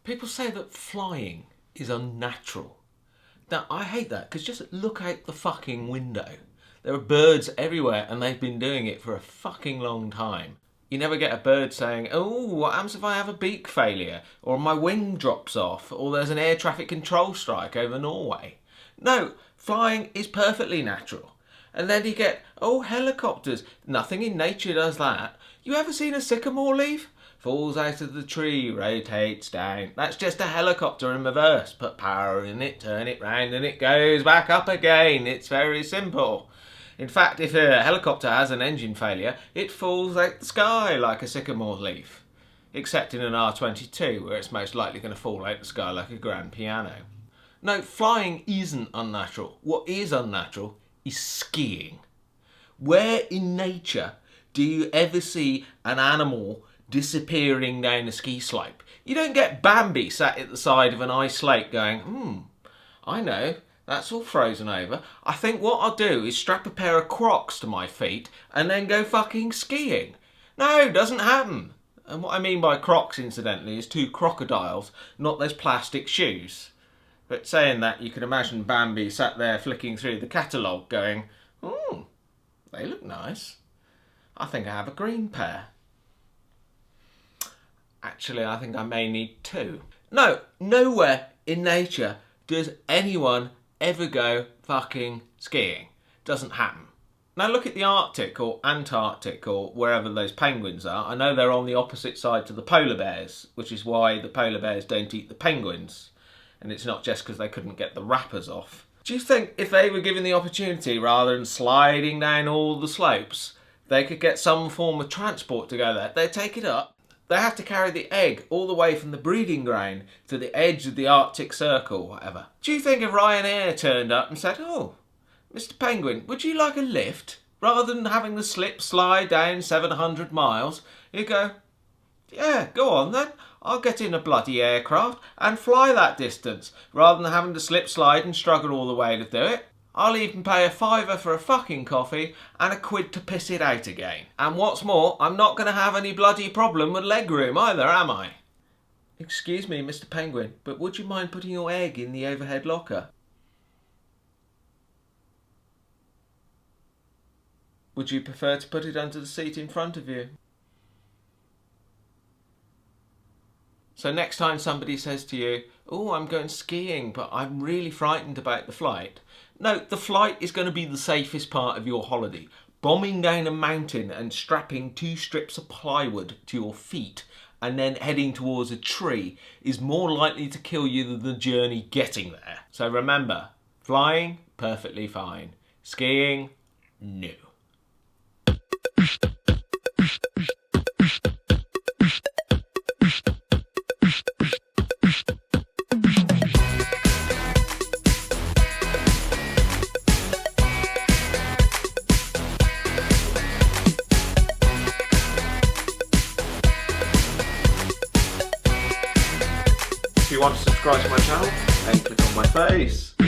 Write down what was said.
People say that flying is unnatural. Now, I hate that, because just look out the fucking window. There are birds everywhere, and they've been doing it for a fucking long time. You never get a bird saying, oh, what happens if I have a beak failure? Or my wing drops off? Or there's an air traffic control strike over Norway? No, flying is perfectly natural. And then you get, oh, helicopters. Nothing in nature does that. You ever seen a sycamore leaf? Falls out of the tree, rotates down. That's just a helicopter in reverse. Put power in it, turn it round, and it goes back up again. It's very simple. In fact, if a helicopter has an engine failure, it falls out the sky like a sycamore leaf. Except in an R22, where it's most likely going to fall out the sky like a grand piano. No, flying isn't unnatural. What is unnatural is skiing. Where in nature do you ever see an animal disappearing down a ski slope? You don't get Bambi sat at the side of an ice lake going, I know, that's all frozen over. I think what I'll do is strap a pair of Crocs to my feet and then go fucking skiing. No, doesn't happen. And what I mean by Crocs, incidentally, is two crocodiles, not those plastic shoes. But saying that, you can imagine Bambi sat there flicking through the catalogue going, they look nice. I think I have a green pair. Actually, I think I may need two. No, nowhere in nature does anyone ever go fucking skiing. Doesn't happen. Now look at the Arctic or Antarctic or wherever those penguins are. I know they're on the opposite side to the polar bears, which is why the polar bears don't eat the penguins. And it's not just because they couldn't get the wrappers off. Do you think if they were given the opportunity, rather than sliding down all the slopes, they could get some form of transport to go there? They'd take it up. They have to carry the egg all the way from the breeding ground to the edge of the Arctic Circle, whatever. Do you think if Ryanair turned up and said, oh, Mr. Penguin, would you like a lift? Rather than having the slip slide down 700 miles, you'd go, yeah, go on then. I'll get in a bloody aircraft and fly that distance, rather than having to slip slide and struggle all the way to do it. I'll even pay a £5 for a fucking coffee and a £1 to piss it out again. And what's more, I'm not going to have any bloody problem with legroom either, am I? Excuse me, Mr. Penguin, but would you mind putting your egg in the overhead locker? Would you prefer to put it under the seat in front of you? So next time somebody says to you, oh, I'm going skiing, but I'm really frightened about the flight. No, the flight is going to be the safest part of your holiday. Bombing down a mountain and strapping 2 strips of plywood to your feet and then heading towards a tree is more likely to kill you than the journey getting there. So remember, flying, perfectly fine. Skiing, no. If you want to subscribe to my channel, then click on my face.